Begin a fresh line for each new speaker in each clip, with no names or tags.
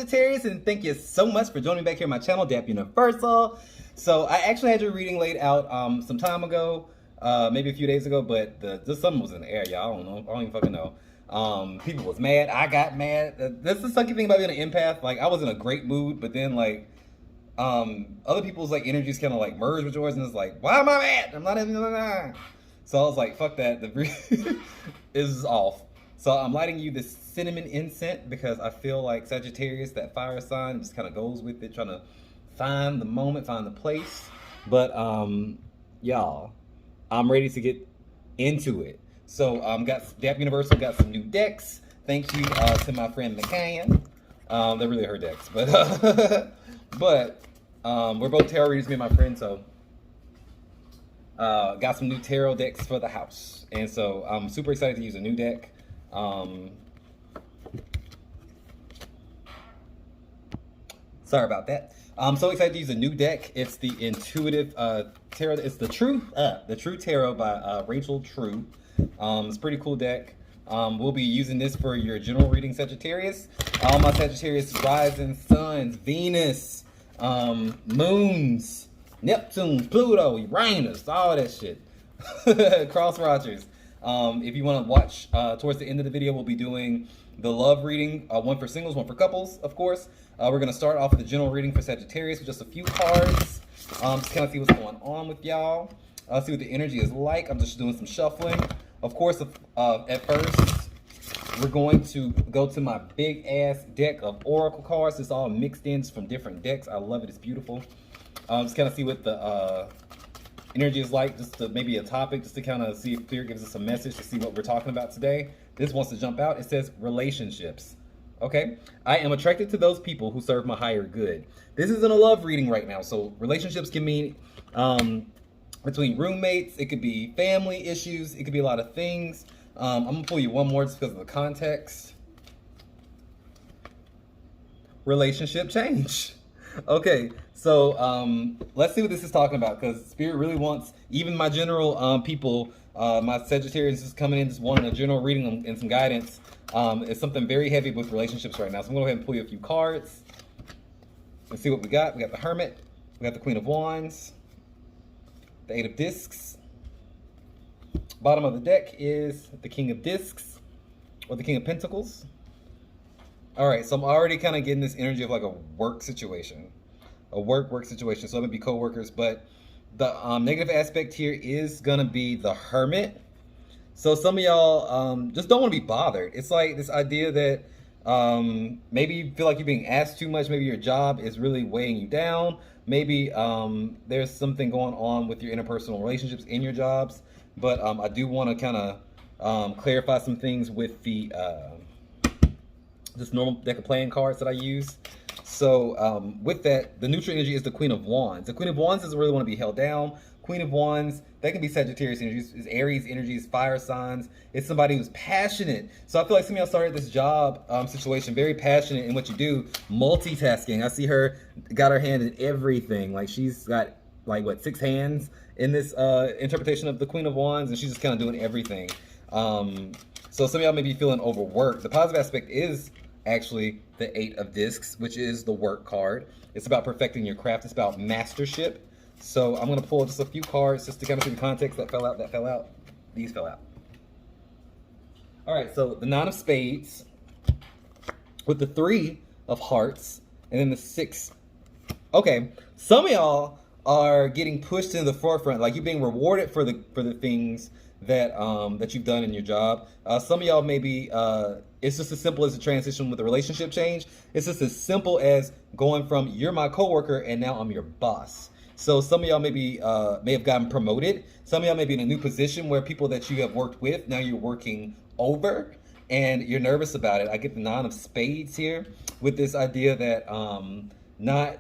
Sagittarius, and thank you so much for joining me back here on my channel, Dap Universal. So I actually had your reading laid out some time ago, maybe a few days ago, but just something was in the air, y'all. I don't know. I don't even fucking know. People was mad. I got mad. That's the sucky thing about being an empath. Like, I was in a great mood, but then like other people's like energies kind of like merge with yours, and it's like, why am I mad? I'm not even. So I was like, fuck that. The is off. So I'm lighting you this cinnamon incense because I feel like Sagittarius, that fire sign, just kind of goes with it, trying to find the moment, find the place. But y'all, I'm ready to get into it. So got Dap Universal got some new decks. Thank you to my friend McCann. They're really her decks, but we're both tarot readers, me and my friend. So got some new tarot decks for the house, and so I'm super excited to use a new deck. Sorry about that. I'm so excited to use a new deck. It's the Intuitive Tarot. It's the True Tarot by Rachel True. It's a pretty cool deck. We'll be using this for your general reading, Sagittarius. All my Sagittarius rising suns, Venus, moons, Neptune, Pluto, Uranus, all that shit. Cross watchers. If you want to watch towards the end of the video, we'll be doing the love reading, one for singles, one for couples, of course. We're going to start off with the general reading for Sagittarius with just a few cards. Just kind of see what's going on with y'all. See what the energy is like. I'm just doing some shuffling. Of course, at first, we're going to go to my big ass deck of oracle cards. It's all mixed in from different decks. I love it. It's beautiful. Just kind of see what the energy is like, just to maybe a topic, just to kind of see if Spirit gives us a message to see what we're talking about today. This wants to jump out. It says relationships. Okay, I am attracted to those people who serve my higher good. This isn't a love reading right now, so relationships can mean between roommates. It could be family issues. It could be a lot of things. I'm gonna pull you one more just because of the context. Relationship change. Okay, so let's see what this is talking about, because Spirit really wants, even my general people, my Sagittarians is coming in just wanting a general reading and some guidance. It's something very heavy with relationships right now. So I'm going to go ahead and pull you a few cards and see what we got. We got the Hermit. We got the Queen of Wands. The Eight of Discs. Bottom of the deck is the King of Discs or the King of Pentacles. All right, so I'm already kind of getting this energy of like a work situation. A work situation. So I'm going to be co-workers, but the negative aspect here is going to be the Hermit. So some of y'all just don't want to be bothered. It's like this idea that maybe you feel like you're being asked too much. Maybe your job is really weighing you down. Maybe there's something going on with your interpersonal relationships in your jobs. But I do want to kind of clarify some things with the just normal deck of playing cards that I use. So with that, the neutral energy is the Queen of Wands. The Queen of Wands doesn't really want to be held down. Queen of Wands, that can be Sagittarius energies, is Aries energies, fire signs. It's somebody who's passionate. So I feel like some of y'all started this job situation very passionate in what you do, multitasking. I see her got her hand in everything. Like, she's got like what, 6 hands in this interpretation of the Queen of Wands, and she's just kind of doing everything. So some of y'all may be feeling overworked. The positive aspect is actually the Eight of Discs, which is the work card. It's about perfecting your craft. It's about mastership. So I'm going to pull just a few cards just to kind of see the context. That fell out. These fell out. All right, so the Nine of Spades with the Three of Hearts and then the 6. Okay, some of y'all are getting pushed into the forefront. Like, you're being rewarded for the things that that you've done in your job. Some of y'all maybe it's just as simple as a transition with a relationship change. It's just as simple as going from you're my coworker and now I'm your boss. So some of y'all maybe may have gotten promoted. Some of y'all may be in a new position where people that you have worked with, now you're working over and you're nervous about it. I get the Nine of Spades here with this idea that not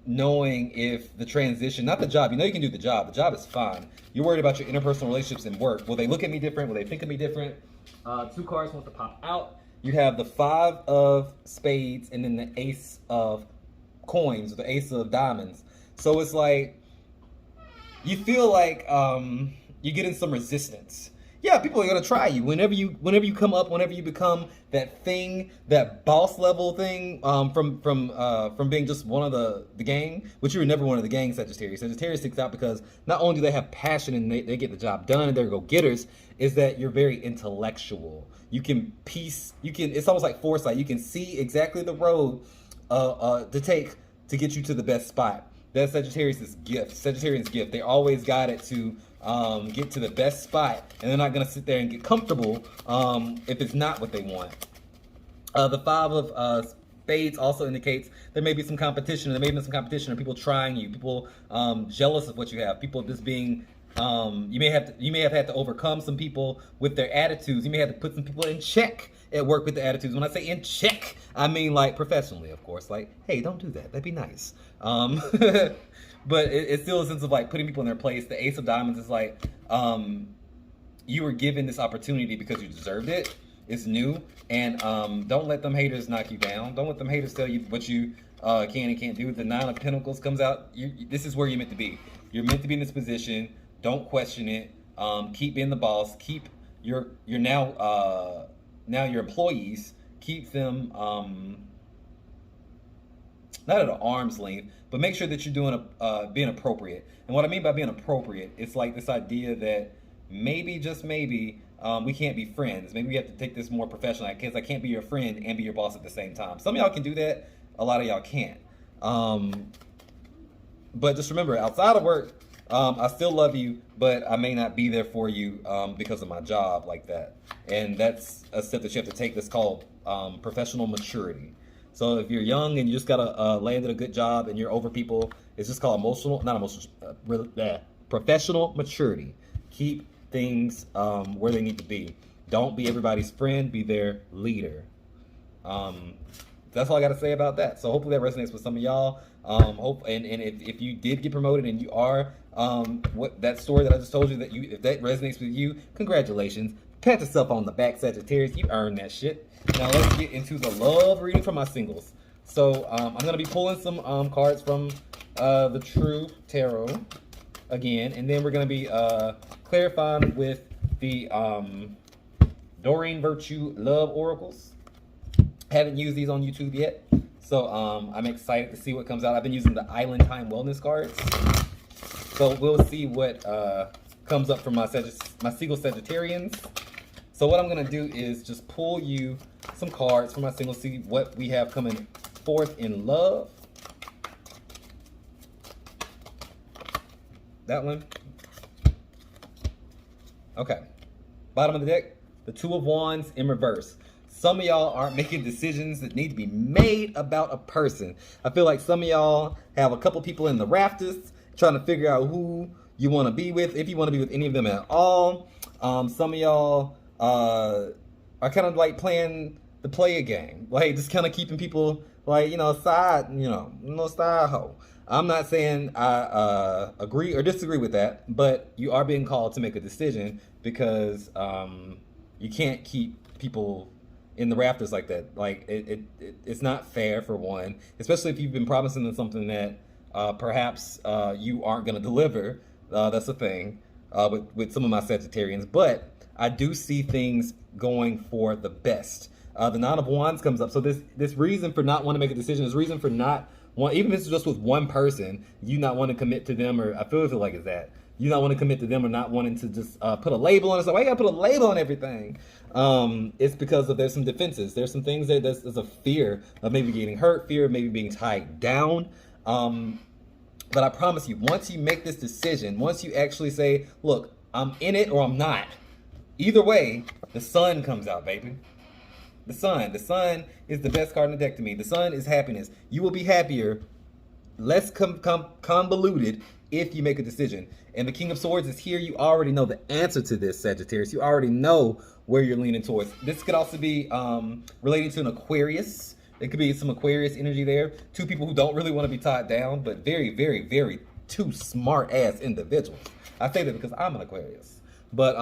knowing if the transition, not the job, you know you can do the job is fine. You're worried about your interpersonal relationships and work. Will they look at me different? Will they think of me different? 2 cards want to pop out. You have the Five of Spades and then the Ace of Coins, or the Ace of Diamonds. So it's like, you feel like you're getting some resistance. Yeah, people are gonna try you whenever you come up, whenever you become that thing, that boss level thing, from being just one of the gang, which you were never one of the gang. Sagittarius. Sagittarius sticks out because not only do they have passion and they get the job done and they're go getters, is that you're very intellectual. You can piece, you can. It's almost like foresight. You can see exactly the road to take to get you to the best spot. That's Sagittarius' gift. Sagittarian's gift. They always got it to get to the best spot, and they're not going to sit there and get comfortable if it's not what they want. The five of spades also indicates there may be some competition. There may be some competition, or people trying you, people jealous of what you have, people just being. You may have had to overcome some people with their attitudes. You may have to put some people in check at work with the attitudes. When I say in check, I mean like professionally, of course. Like, hey, don't do that. That'd be nice. But it's still a sense of like putting people in their place. The Ace of Diamonds is like you were given this opportunity because you deserved it. It's new, and don't let them haters knock you down. Don't let them haters tell you what you can and can't do. The Nine of Pentacles comes out. This is where you're meant to be. You're meant to be in this position. Don't question it. Keep being the boss. Keep your now your employees. Keep them not at an arm's length, but make sure that you're doing being appropriate. And what I mean by being appropriate, it's like this idea that maybe, just maybe, we can't be friends. Maybe we have to take this more professional. I can't be your friend and be your boss at the same time. Some of y'all can do that. A lot of y'all can't. But just remember, outside of work, I still love you, but I may not be there for you because of my job like that. And that's a step that you have to take that's called professional maturity. So if you're young and you just gotta landed a good job and you're over people, it's just called professional maturity. Keep things where they need to be. Don't be everybody's friend, be their leader. That's all I got to say about that. So hopefully that resonates with some of y'all. If you did get promoted and you are what that story that I just told you, if that resonates with you, congratulations. Pat yourself on the back, Sagittarius. You earned that shit. Now let's get into the love reading for my singles. So I'm gonna be pulling some cards from the True Tarot again, and then we're gonna be clarifying with the Doreen Virtue Love Oracles. Haven't used these on YouTube yet, so I'm excited to see what comes out. I've been using the Island Time Wellness cards, so we'll see what comes up from my single Sagittarians. So what I'm gonna do is just pull you some cards from my single, see what we have coming forth in love. That one. Okay. Bottom of the deck, the Two of Wands in reverse. Some of y'all aren't making decisions that need to be made about a person. I feel like some of y'all have a couple people in the rafters trying to figure out who you want to be with, if you want to be with any of them at all. Some of y'all are kind of like playing the player game, like just kind of keeping people like, side, no side hoe. I'm not saying I agree or disagree with that, but you are being called to make a decision because you can't keep people in the rafters like that. Like it's not fair, for one, especially if you've been promising them something that perhaps you aren't going to deliver. That's the thing with some of my Sagittarians, but I do see things going for the best. The Nine of Wands comes up, so this reason for not wanting to make a decision, this reason for not even if it's just with one person, you not want to commit to them, or I feel like it's that you not want to commit to them, or not wanting to just put a label on it. So why you gotta put a label on everything? It's because there's some defenses. There's some things there's a fear of maybe getting hurt, fear of maybe being tied down. But I promise you, once you make this decision, once you actually say, look, I'm in it or I'm not, either way, the sun comes out, baby. The sun is the best card in the deck to me. The sun is happiness. You will be happier, less convoluted if you make a decision. And the King of Swords is here. You already know the answer to this, Sagittarius. You already know where you're leaning towards. This could also be relating to an Aquarius. It could be some Aquarius energy there. Two people who don't really want to be tied down, but very, very, very two smart-ass individuals. I say that because I'm an Aquarius, but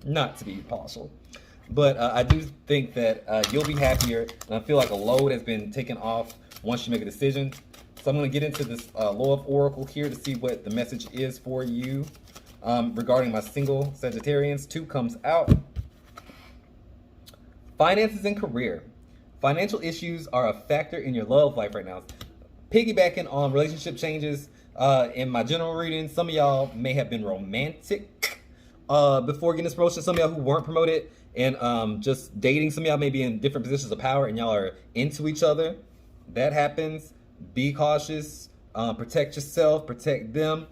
not to be partial. But I do think that you'll be happier, and I feel like a load has been taken off once you make a decision. So I'm going to get into this Love Oracle here to see what the message is for you. regarding my single Sagittarians. 2 comes out. Finances and career. Financial issues are a factor in your love life right now. Piggybacking on relationship changes, in my general reading, some of y'all may have been romantic before getting this promotion. Some of y'all who weren't promoted and just dating, some of y'all may be in different positions of power and y'all are into each other. That happens. Be cautious. Protect yourself. Protect them.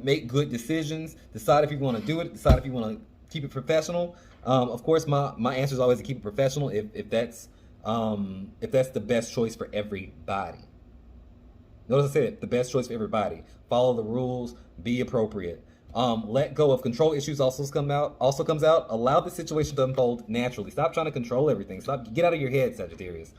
Make good decisions. Decide if you want to do it. Decide if you want to keep it professional. Of course, my answer is always to keep it professional if that's the best choice for everybody. Notice I said the best choice for everybody. Follow the rules. Be appropriate. Let go of control issues also comes out. Allow the situation to unfold naturally. Stop trying to control everything. Get out of your head, Sagittarius.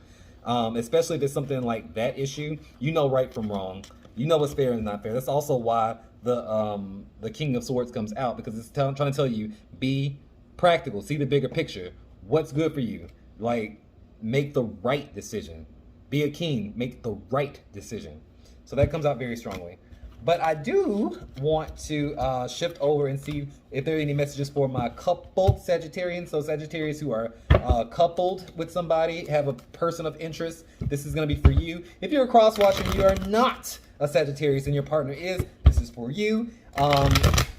Especially if it's something like that issue. You know right from wrong. You know what's fair and not fair. That's also why the King of Swords comes out, because it's trying to tell you, be practical. See the bigger picture. What's good for you? Like, make the right decision. Be a king. Make the right decision. So that comes out very strongly. But I do want to shift over and see if there are any messages for my coupled Sagittarians. So Sagittarius who are coupled with somebody, have a person of interest, this is going to be for you. If you're a cross-watcher and you are not a Sagittarius and your partner is, this is for you.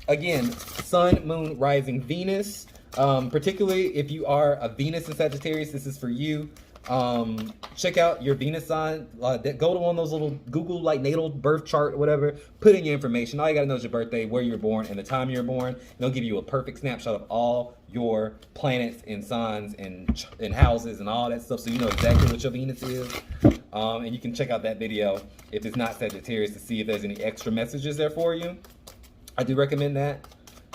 Again, Sun, Moon, Rising, Venus. Particularly if you are a Venus in Sagittarius, this is for you. Check out your Venus sign. Go to one of those little Google like natal birth chart or whatever. Put in your information. All you gotta know is your birthday, where you were born, and the time you were born. And they'll give you a perfect snapshot of all your planets and signs and houses and all that stuff, so you know exactly what your Venus is. And you can check out that video if it's not Sagittarius to see if there's any extra messages there for you. I do recommend that.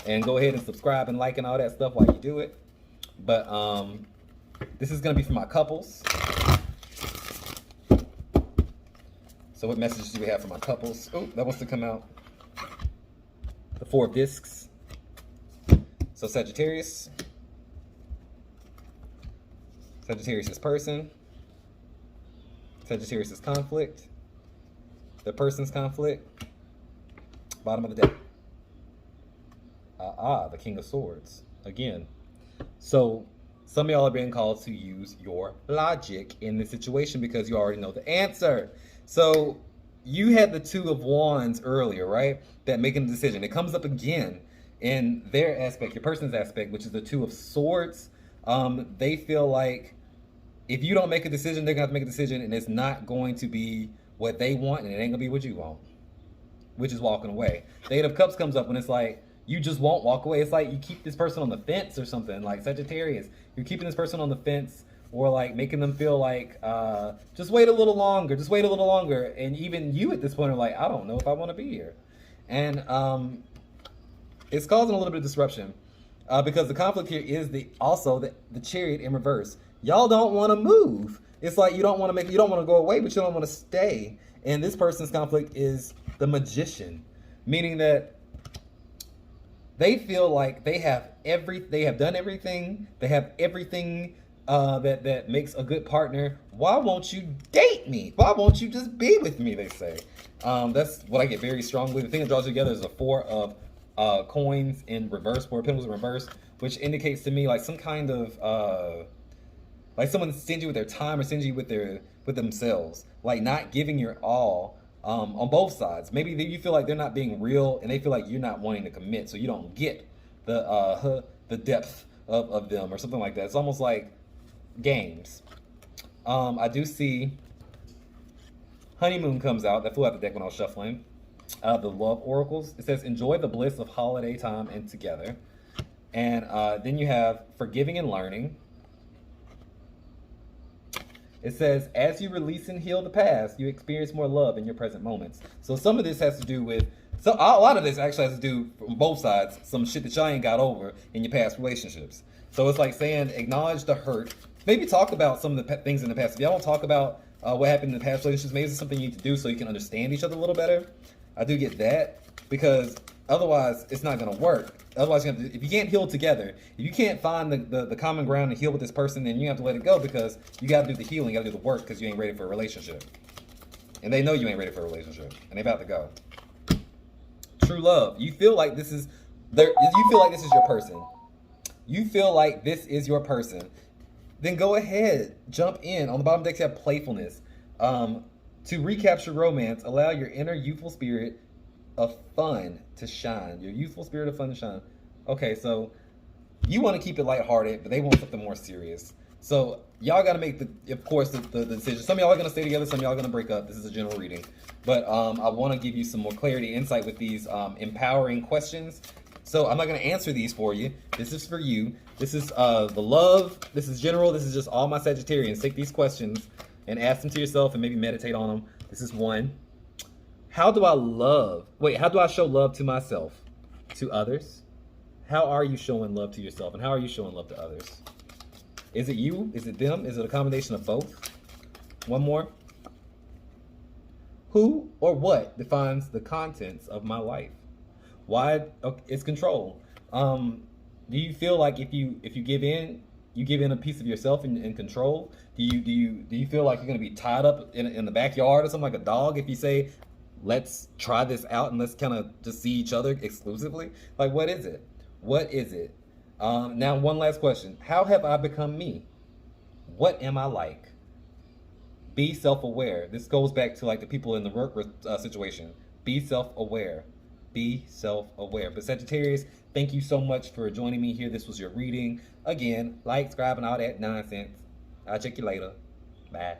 And go ahead and subscribe and like and all that stuff while you do it. But this is going to be for my couples. So what messages do we have for my couples? Oh, that wants to come out. The 4 of Discs. So Sagittarius. Sagittarius' person. Sagittarius' conflict. The person's conflict. Bottom of the deck. The King of Swords. Again. So some of y'all are being called to use your logic in this situation because you already know the answer. So you had the 2 of Wands earlier, right? That making a decision. It comes up again in their aspect, your person's aspect, which is the 2 of Swords. They feel like if you don't make a decision, they're going to have to make a decision, and it's not going to be what they want, and it ain't going to be what you want, which is walking away. The 8 of Cups comes up when it's like, you just won't walk away. It's like you keep this person on the fence or something. Like Sagittarius, you're keeping this person on the fence, or like making them feel like, just wait a little longer, just wait a little longer. And even you at this point are like, I don't know if I want to be here. And it's causing a little bit of disruption because the conflict here is also the Chariot in reverse. Y'all don't want to move. It's like you don't want to go away, but you don't want to stay. And this person's conflict is the Magician, meaning that they feel like they have done everything. They have everything that makes a good partner. Why won't you date me? Why won't you just be with me? They say. That's what I get very strongly. The thing that draws you together is a 4 of coins in reverse, 4 of Pentacles in reverse, which indicates to me like some kind of like someone stingy with their time or stingy with themselves, like not giving your all. On both sides. Maybe you feel like they're not being real and they feel like you're not wanting to commit, so you don't get the depth of them or something like that. It's almost like games. I do see Honeymoon comes out. That flew out the deck when I was shuffling. The Love Oracles. It says, enjoy the bliss of holiday time and together. And then you have Forgiving and Learning. It says, as you release and heal the past, you experience more love in your present moments. So some of this has to do with, a lot of this actually has to do from both sides, some shit that y'all ain't got over in your past relationships. So it's like saying, acknowledge the hurt. Maybe talk about some of the things in the past. If y'all don't talk about what happened in the past relationships, maybe it's something you need to do so you can understand each other a little better. I do get that, because otherwise it's not going to work. Otherwise, if you can't heal together, if you can't find the common ground and heal with this person, then you have to let it go, because you got to do the healing, you got to do the work, because you ain't ready for a relationship. And they know you ain't ready for a relationship, and they about to go. True love. You feel like this is You feel like this is your person. You feel like this is your person. Then go ahead, jump in. On the bottom deck, you have playfulness. To recapture romance, allow your inner youthful spirit of fun to shine. Your youthful spirit of fun to shine. Okay, so you want to keep it lighthearted, but they want something more serious. So y'all got to make of course, the decision. Some of y'all are gonna stay together. Some of y'all are gonna break up. This is a general reading, but I want to give you some more clarity, insight with these empowering questions. So I'm not gonna answer these for you. This is for you. This is the love. This is general. This is just all my Sagittarians. Take these questions and ask them to yourself and maybe meditate on them. This is one. How do I show love to myself, to others? How are you showing love to yourself, and how are you showing love to others? Is it you? Is it them? Is it a combination of both? One more. Who or what defines the contents of my life? Why? Okay, it's control. Do you feel like if you give in, you give in a piece of yourself in control? Do you feel like you're gonna be tied up in the backyard or something like a dog if you say, let's try this out and let's kind of just see each other exclusively? Like, what is it? What is it? Now, one last question. How have I become me? What am I like? Be self-aware. This goes back to like the people in the work situation. Be self-aware. Be self-aware. But Sagittarius, thank you so much for joining me here. This was your reading. Again, like, subscribe, and all that nonsense. I'll check you later. Bye.